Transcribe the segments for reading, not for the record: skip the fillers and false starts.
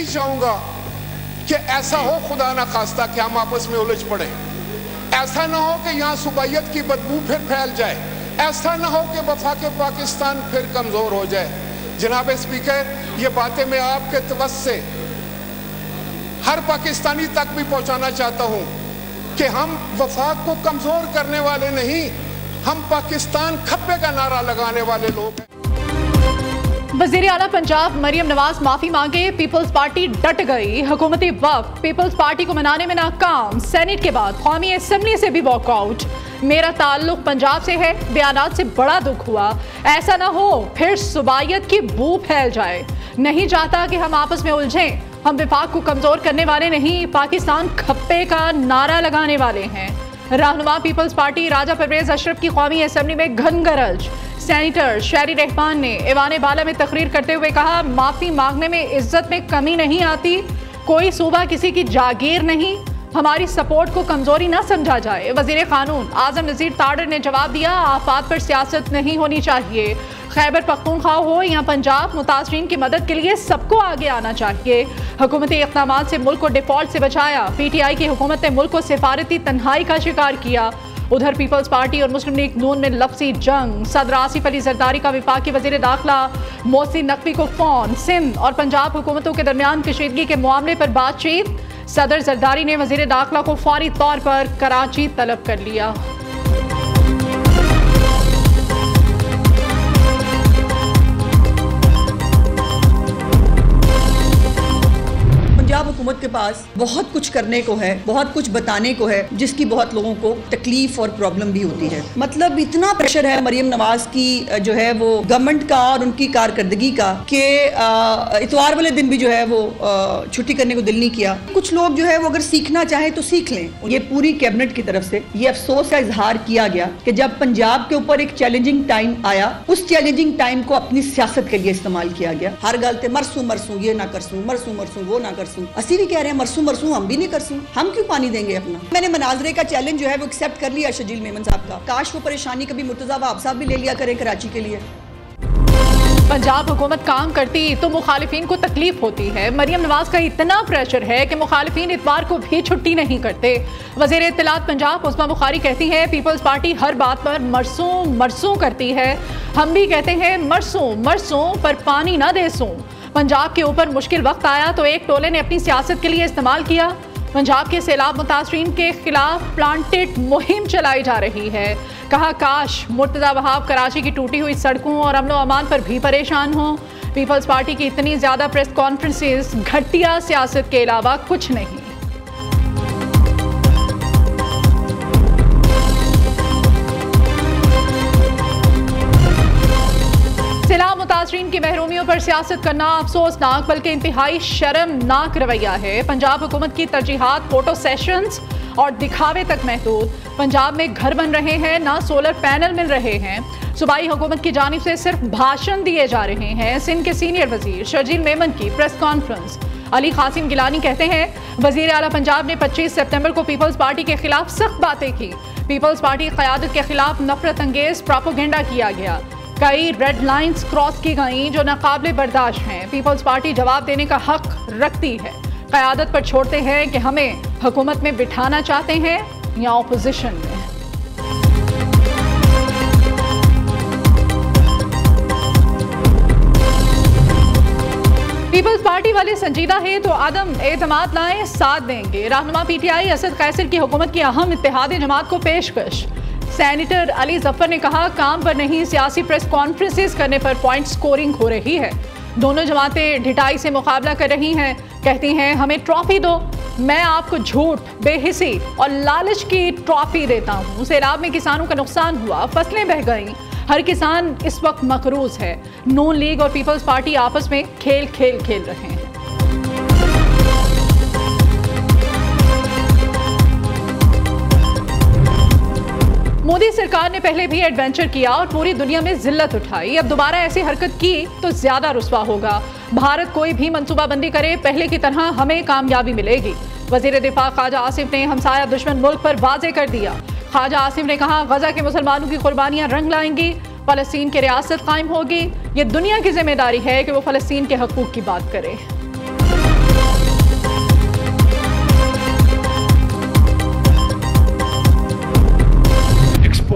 चाहूंगा कि ऐसा हो खुदा ना खास्ता कि हम आपस में उलझ पड़े। ऐसा ना हो कि यहाँ सुबाइयत की बदबू फिर फैल जाए। ऐसा ना हो कि वफाक पाकिस्तान फिर कमजोर हो जाए। जनाब स्पीकर, ये बातें मैं आपके तवज्जो से हर पाकिस्तानी तक भी पहुंचाना चाहता हूं कि हम वफाक को कमजोर करने वाले नहीं, हम पाकिस्तान खप्पे का नारा लगाने वाले लोग हैं। वज़ीर आला पंजाब मरियम नवाज माफी मांगे, पीपल्स पार्टी डट गई। हुकूमती वफ़द पीपल्स पार्टी को मनाने में नाकाम, सेनेट के बाद कौमी असम्बली से भी वॉकआउट। मेरा ताल्लुक पंजाब से है, बयानात से बड़ा दुख हुआ। ऐसा ना हो फिर सुबाइयत की बू फैल जाए। नहीं चाहता कि हम आपस में उलझें। हम विफाक को कमजोर करने वाले नहीं, पाकिस्तान खप्पे का नारा लगाने वाले हैं। रहनुमा पीपल्स पार्टी राजा परवेज अशरफ की कौमी असम्बली में घनगरज। सेनेटर शहरी रहमान ने ऐवान बाला में तकरीर करते हुए कहा, माफी मांगने में इज्जत में कमी नहीं आती, कोई सूबा किसी की जागीर नहीं, हमारी सपोर्ट को कमजोरी ना समझा जाए। वजीर कानून आजम नज़ीर ताडर ने जवाब दिया, आफात पर सियासत नहीं होनी चाहिए। खैबर पख्तूनख्वा हो या पंजाब, मुतासरीन की मदद के लिए सबको आगे आना चाहिए। हुकूमती इक़दाम से मुल्क को डिफॉल्ट से बचाया। PTI की हुकूमत ने मुल्क को सिफारती तन्हाई का शिकार किया। उधर पीपल्स पार्टी और मुस्लिम लीग नून में लफ्ज़ी जंग। सदर आसिफ अली जरदारी का वफाकी वज़ीर दाखिला मोहसिन नकवी को फ़ोन। सिंध और पंजाब हुकूमतों के दरमियान कशीदगी के मामले पर बातचीत। सदर जरदारी ने वज़ीर दाखिला को फौरी तौर पर कराची तलब कर लिया। पंजाब हुकूमत के पास बहुत कुछ करने को है, बहुत कुछ बताने को है, जिसकी बहुत लोगों को तकलीफ और प्रॉब्लम भी होती है। मतलब इतना प्रेशर है मरियम नवाज की जो है वो गवर्नमेंट का और उनकी कारकर्दगी का कि इतवार वाले दिन भी जो है वो छुट्टी करने को दिल नहीं किया। कुछ लोग जो है वो अगर सीखना चाहे तो सीख लें। ये पूरी कैबिनेट की तरफ से ये अफसोस का इजहार किया गया कि जब पंजाब के ऊपर एक चैलेंजिंग टाइम आया, उस चैलेंजिंग टाइम को अपनी सियासत के लिए इस्तेमाल किया गया। हर गलते मरसू मरसू ये ना करसूं, मरसू मरसू वो ना करसूं। असी भी कह रहे हैं मरसू मरसू हम भी नहीं करसूं, हम क्यों पानी देंगे अपना। मैंने मनाजरे का चैलेंज जो है वो एक्सेप्ट कर लिया शजील मेमन साहब का। काश वो परेशानी कभी मुर्तजा वहाब साहब भी ले लिया करें कराची के लिए। पंजाब हुकूमत काम करती तो मुखालिफिन को तकलीफ होती है। मरियम नवाज का इतना प्रेशर है कि मुखालिफिन इतवार को भी छुट्टी नहीं करते। वज़ीर इत्तलात पंजाब उस्मा बुखारी कहती है, पीपल्स पार्टी हर बात पर मरसूं मरसूं करती है। हम भी कहते हैं मरसूं मरसूं पर पानी ना देसूं। पंजाब के ऊपर मुश्किल वक्त आया तो एक टोले ने अपनी सियासत के लिए इस्तेमाल किया। पंजाब के सैलाब मुतासरीन के खिलाफ प्लांटेड मुहिम चलाई जा रही है। कहा, काश मुर्तज़ा वहाब कराची की टूटी हुई सड़कों और अमन व अमान पर भी परेशान हों। पीपल्स पार्टी की इतनी ज़्यादा प्रेस कॉन्फ्रेंसेस घटिया सियासत के अलावा कुछ नहीं। सैलाब मुतासरीन की महरूमियों पर सियासत करना अफसोसनाक बल्कि इंतहाई शर्मनाक रवैया है। पंजाब हुकूमत की तरजीहात फोटो सेशंस और दिखावे तक महदूद। पंजाब में घर बन रहे हैं, ना सोलर पैनल मिल रहे हैं। सूबाई हुकूमत की जानिब से सिर्फ भाषण दिए जा रहे हैं। सिंध के सीनियर वजीर शजील मेमन की प्रेस कॉन्फ्रेंस। अली कासिम गिलानी कहते हैं, वजीर आला पंजाब ने 25 सितंबर को पीपल्स पार्टी के खिलाफ सख्त बातें की। पीपल्स पार्टी क़यादत के खिलाफ नफरत अंगेज प्रोपेगेंडा किया गया। कई रेड लाइंस क्रॉस की गई जो नाकाबिले बर्दाश्त हैं। पीपल्स पार्टी जवाब देने का हक रखती है। क़यादत पर छोड़ते हैं कि हमें हुकूमत में बिठाना चाहते हैं या ऑपोजिशन में। पीपल्स पार्टी वाले संजीदा है तो आदम एतमाद लाएं, साथ देंगे। रहनुमा PTI असद कैसर की हुकूमत की अहम इत्तेहादी जमात को पेशकश। सेनेटर अली जफर ने कहा, काम पर नहीं सियासी प्रेस कॉन्फ्रेंसेस करने पर पॉइंट स्कोरिंग हो रही है। दोनों जमातें ढिठाई से मुकाबला कर रही हैं। कहती हैं, हमें ट्रॉफी दो, मैं आपको झूठ, बेहिसी और लालच की ट्रॉफी देता हूँ। सैलाब में किसानों का नुकसान हुआ, फसलें बह गईं। हर किसान इस वक्त मकरूज है। नून लीग और पीपल्स पार्टी आपस में खेल रहे हैं। मोदी सरकार ने पहले भी एडवेंचर किया और पूरी दुनिया में जिल्लत उठाई। अब दोबारा ऐसी हरकत की तो ज्यादा रुस्वा होगा। भारत कोई भी मंसूबाबंदी करे, पहले की तरह हमें कामयाबी मिलेगी। वजीर दिफा ख्वाजा आसिफ ने हमसाया दुश्मन मुल्क पर वाजे कर दिया। ख्वाजा आसिफ ने कहा, गजा के मुसलमानों की कुर्बानियां रंग लाएंगी, फलस्तीन की रियासत कायम होगी। ये दुनिया की जिम्मेदारी है कि वो फलस्तीन के हकूक की बात करे।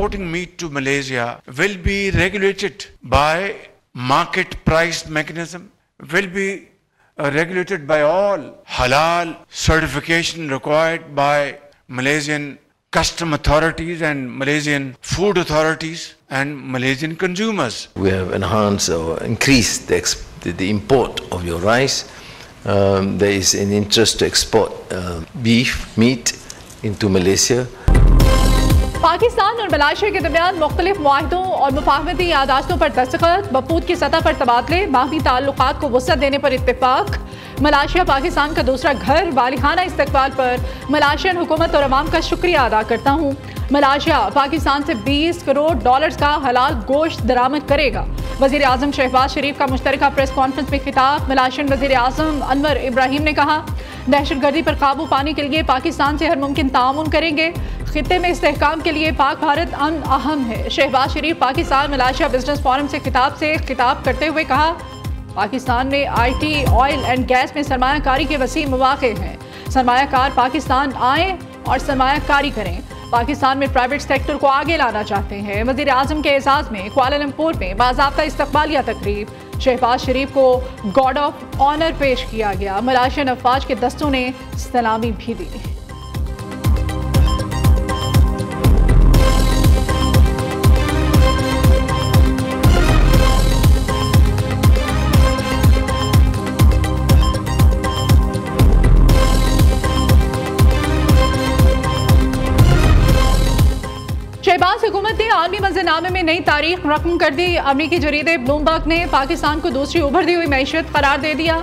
exporting meat to Malaysia will be regulated by market price mechanism, will be regulated by all halal certification required by Malaysian custom authorities and Malaysian food authorities and Malaysian consumers. We have enhanced or increased the import of your rice. There is an interest to export beef, meat into Malaysia. Pakistan और Malaysia के दरमियान मुख्तलिफ मुआहदों और मुफाहमती यादाश्तों पर दस्तखत, बफूद की सतह पर तबादले, बाहमी ताल्लुकात को वुसअत देने पर इत्तेफाक। मलेशिया पाकिस्तान का दूसरा घर, वालिहाना इस्तकबाल पर मलेशियन हुकूमत और अवाम का शुक्रिया अदा करता हूँ। मलेशिया पाकिस्तान से $20 करोड़ का हलाल गोश्त दरामद करेगा। वज़ीर आज़म शहबाज शरीफ का मुश्तरका प्रेस कॉन्फ्रेंस में खिताब। मलेशियन वज़ीर आज़म अनवर इब्राहिम ने कहा, दहशतगर्दी पर काबू पाने के लिए पाकिस्तान से हर मुमकिन ताउन करेंगे। खित्ते में इस्तेहकाम के लिए पाक भारत अमन अहम है। शहबाज शरीफ पाकिस्तान मलेशिया बिजनेस फोरम से खिताब करते हुए कहा, पाकिस्तान में IT, ऑयल एंड गैस में सरमायाकारी के वसी मौक़े हैं। सरमायाकार पाकिस्तान आएँ और सरमायाकारी करें। पाकिस्तान में प्राइवेट सेक्टर को आगे लाना चाहते हैं। वज़ीर आज़म के एजाज़ में कुआलालंपुर में बाज़ाब्ता इस्तक़बालिया तकरीब। शहबाज शरीफ को गार्ड ऑफ ऑनर पेश किया गया। मलेशियन अफवाज के दस्तों ने सलामी भी दी। शहबाज हुकूमत ने आलमी मंजरनामे में नई तारीख रकम कर दी। अमरीकी जरीदे ब्लूमबर्ग ने पाकिस्तान को दूसरी उभरती हुई मैशत करार दे दिया।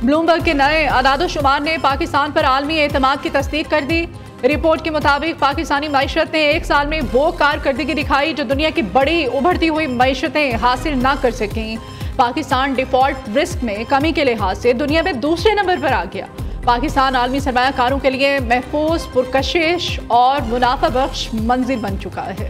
ब्लूमबर्ग के नए अदाद-ओ-शुमार ने पाकिस्तान पर आलमी एतमाद की तस्दीक कर दी। रिपोर्ट के मुताबिक पाकिस्तानी मैशत ने एक साल में वो कारकर्दगी दिखाई जो दुनिया की बड़ी उभरती हुई मैशतें हासिल ना कर सकें। पाकिस्तान डिफॉल्ट रिस्क में कमी के लिहाज से दुनिया में दूसरे नंबर पर आ गया। पाकिस्तान आलमी सरमायाकारों के लिए महफूज, पुरकशिश और मुनाफा बख्श मंजिल बन चुका है।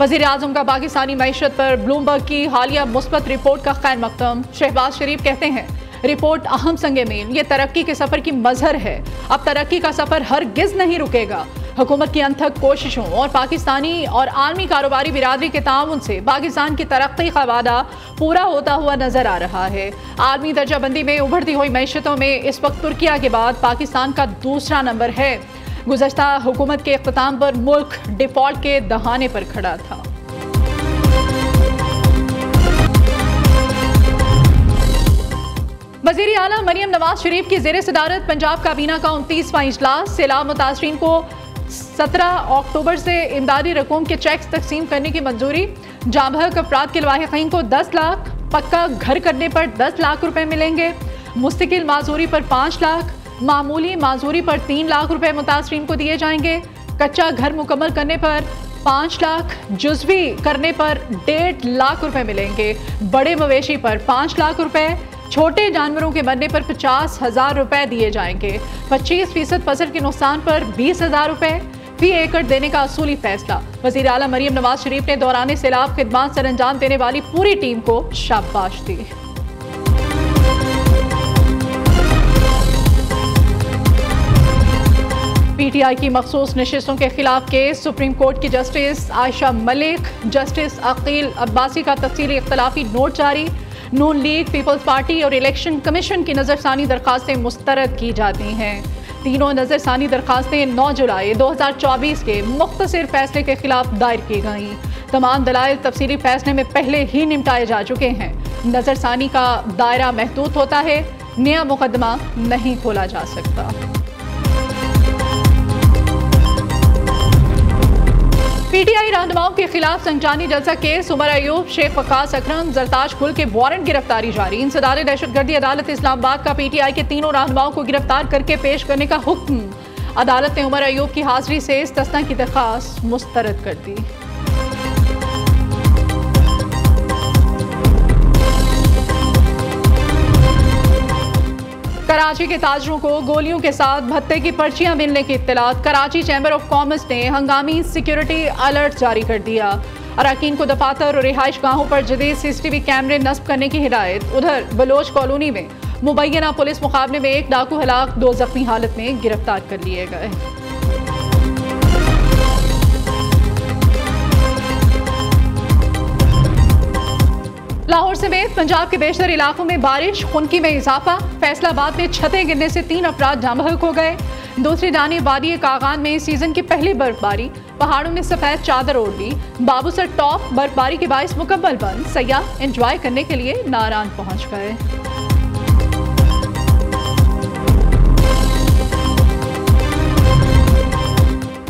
वज़ीर आज़म का पाकिस्तानी मैशत पर ब्लूमबर्ग की हालिया मुस्बत रिपोर्ट का खैर मकदम। शहबाज शरीफ कहते हैं, रिपोर्ट अहम संगे मील, ये तरक्की के सफ़र की मजहर है। अब तरक्की का सफ़र हरगिज़ नहीं रुकेगा। हुकूमत की अनथक कोशिशों और पाकिस्तानी और आलमी कारोबारी बिरादरी के ताउन से पाकिस्तान की तरक्की का वादा पूरा होता हुआ नजर आ रहा है। आलमी दर्जाबंदी में उभरती हुई मैशतों में इस वक्त तुर्किया के बाद पाकिस्तान का दूसरा नंबर है। गुज़श्ता हुकूमत के इख्तिताम पर मुल्क डिफॉल्ट के दहाने पर खड़ा था। वज़ीर आला मरियम नवाज शरीफ की ज़ेर सदारत पंजाब काबीना का 29वां इजलास। सैलाब मुतासरीन को 17 अक्टूबर से इमदादी रकूम के चेक्स तकसीम करने की मंजूरी। जांबहक अफराद के लाहिकीन को 10 लाख, पक्का घर करने पर 10 लाख रुपए मिलेंगे। मुस्तकिल माजूरी पर 5 लाख, मामूली माजूरी पर 3 लाख रुपए मुतासरीन को दिए जाएंगे। कच्चा घर मुकम्मल करने पर 5 लाख, जुज़वी करने पर 1.5 लाख रुपए मिलेंगे। बड़े मवेशी पर 5 लाख रुपए, छोटे जानवरों के मरने पर 50,000 रुपए दिए जाएंगे। 25% फसल के नुकसान पर 20,000 रुपए फी एकड़ देने का असूली फैसला। वज़ीर आला मरियम नवाज शरीफ ने दौरान सैलाब खिदमत सर अंजाम देने वाली पूरी टीम को शाबाश दी। PTI की मखसूस नशिस्तों के खिलाफ केस। सुप्रीम कोर्ट की जस्टिस आयशा मलिक, जस्टिस अकील अब्बासी का तफसीली इख्तलाफी नोट जारी। नून लीग, पीपल्स पार्टी और इलेक्शन कमीशन की नज़रसानी दरखास्तें मुस्तरद की जाती हैं। तीनों नज़रसानी दरखास्तें 9 जुलाई 2024 के मुख्तसर फैसले के खिलाफ दायर की गईं। तमाम दलाइल तफसीली फैसले में पहले ही निपटाए जा चुके हैं। नज़रसानी का दायरा महदूद होता है, नया मुकदमा नहीं खोला जा सकता। PTI रहनुमाओं के खिलाफ संजानी जलसा केस। उमर अयूब, शेख वकास अकरम, जरताज गुल के वारंट गिरफ्तारी जारी। इंसदार दहशतगर्दी अदालत इस्लामाबाद का PTI के तीनों रहनुमाओं को गिरफ्तार करके पेश करने का हुक्म। अदालत ने उमर अयूब की हाजिरी से इस्तस्ना की दरखास्त मुस्तरद कर दी। कराची के ताजरों को गोलियों के साथ भत्ते की पर्चियां मिलने की इत्तलात। कराची चैम्बर ऑफ कॉमर्स ने हंगामी सिक्योरिटी अलर्ट जारी कर दिया। अरकान को दफातर और रिहाइश गाहों पर जदीद CCTV कैमरे नस्ब करने की हिदायत। उधर बलोच कॉलोनी में मुबैना पुलिस मुकाबले में 1 डाकू हलाक, 2 जख्मी हालत में गिरफ्तार कर लिए गए। लाहौर समेत पंजाब के बेशतर इलाकों में बारिश, खुनकी में इजाफा। फैसलाबाद में छतें गिरने से 3 अफराद जाँ बहक हो गए। दूसरी जानिब वादी कागान में सीजन की पहली बर्फबारी, पहाड़ों में सफेद चादर ओढ़ ली। बाबूसर टॉप बर्फबारी के बायस मुकम्मल बंद, सयाह एंजॉय करने के लिए नारान पहुंच गए।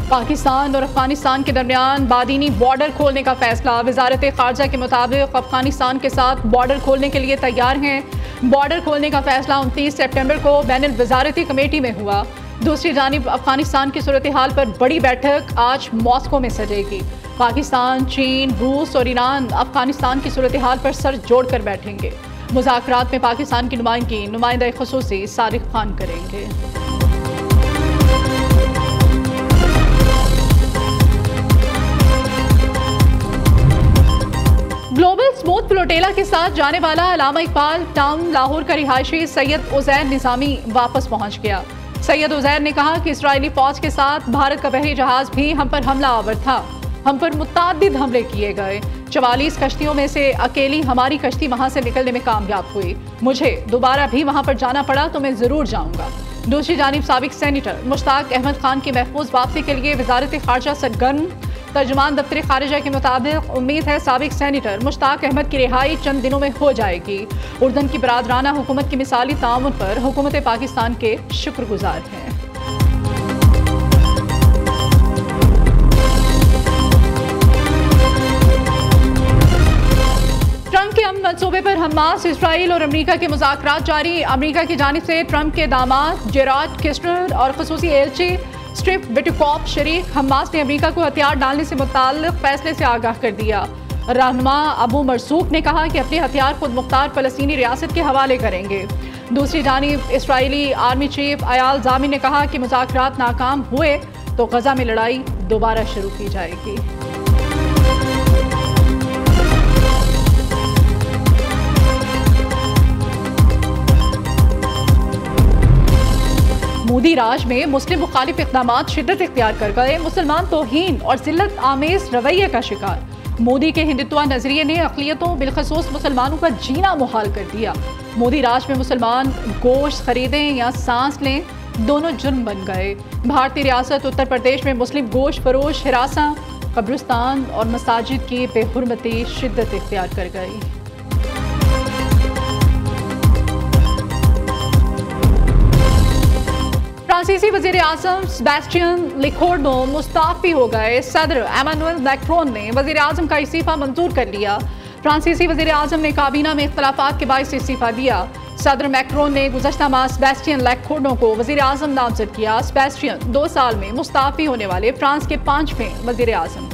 पाकिस्तान और अफगानिस्तान के दरमियान बादीनी बॉर्डर खोलने का फैसला। वजारत खारजा के मुताबिक अफगानिस्तान के साथ बॉर्डर खोलने के लिए तैयार हैं। बॉर्डर खोलने का फैसला 29 सितंबर को बैनुल वजारती कमेटी में हुआ। दूसरी जानिब अफगानिस्तान की सूरत हाल पर बड़ी बैठक आज मॉस्को में सजेगी। पाकिस्तान, चीन, रूस और ईरान अफगानिस्तान की सूरत हाल पर सर जोड़ कर बैठेंगे। मुज़ाकरात में पाकिस्तान की नुमाइंदगी नुमाइंदा ख़ुसूसी सारिक खान करेंगे। ग्लोबल स्मूथ फ्लोटेला के साथ जाने वाला अल्लामा इकबाल टाउन लाहौर का रिहायशी सैयद उज़ैर निज़ामी वापस पहुंच गया। सैयद उज़ैर ने कहा कि इस्राएली फौज के साथ भारत का बहरी जहाज भी हम पर हमला आवर था। हम पर मुतअद्दिद हमले किए गए। 44 कश्तियों में से अकेली हमारी कश्ती वहां से निकलने में कामयाब हुई। मुझे दोबारा भी वहां पर जाना पड़ा तो मैं जरूर जाऊंगा। दूसरी जानिब साबिक सेनेटर मुश्ताक अहमद खान की महफूज वापसी के लिए वजारत खारजा सरगर्म। तर्जुमान दफ्तर खारिजा के मुताबिक उम्मीद है साबिक सेनेटर मुश्ताक अहमद की रिहाई चंद दिनों में हो जाएगी। उर्दन की बरादराना हुकूमत की मिसाली ताउन पर हुकूमत पाकिस्तान के शुक्रगुजार हैं। ट्रंप के अमन मंसूबे पर हमास, इसराइल और अमरीका के मुज़ाकरात जारी। अमरीका की जानिब से ट्रंप के दामाद जेराड किस्टर और खसूसी एलची स्ट्रिप विटकॉप शरीक हमास ने अमरीका को हथियार डालने से मुताल्लिक़ फैसले से आगाह कर दिया। रहनुमा अबू मरसूक ने कहा कि अपने हथियार खुद मुख्तार फ़लस्तीनी रियासत के हवाले करेंगे। दूसरी जानिब इसराइली आर्मी चीफ अयाल ज़ामी ने कहा कि मुज़ाकरात नाकाम हुए तो गजा में लड़ाई दोबारा शुरू की जाएगी। मोदी राज में मुस्लिम मुखालिफ इक़दामात शिद्दत इख्तियार कर गए। मुसलमान तौहीन और जिल्लत आमेज रवैये का शिकार। मोदी के हिंदुत्वा नजरिए ने अक़लियतों बिलखसूस मुसलमानों का जीना मुहाल कर दिया। मोदी राज में मुसलमान गोश्त खरीदें या सांस लें, दोनों जुर्म बन गए। भारतीय रियासत उत्तर प्रदेश में मुस्लिम गोश्त फरोश हिरासा, कब्रिस्तान और मसाजिद की बेहुरमती शिद्दत इख्तियार कर गई। फ्रांसीसी वज़ीर आज़म सेबेस्टियन लिकोर्नो मुस्ताफ़ी हो गए। सदर एमानुएल मैक्रोन ने वज़ीर आज़म का इस्तीफ़ा मंजूर कर लिया। फ्रांसीसी वज़ीर आज़म ने काबीना में इख्तलाफात के बायस इस्तीफ़ा दिया। सदर मैक्रोन ने गुज़श्ता माह सेबेस्टियन लिकोर्नो को वज़ीर आज़म नामज़द किया। सेबेस्टियन 2 साल में मुस्ताफ़ी होने वाले फ्रांस के 5वें वज़ीर आज़म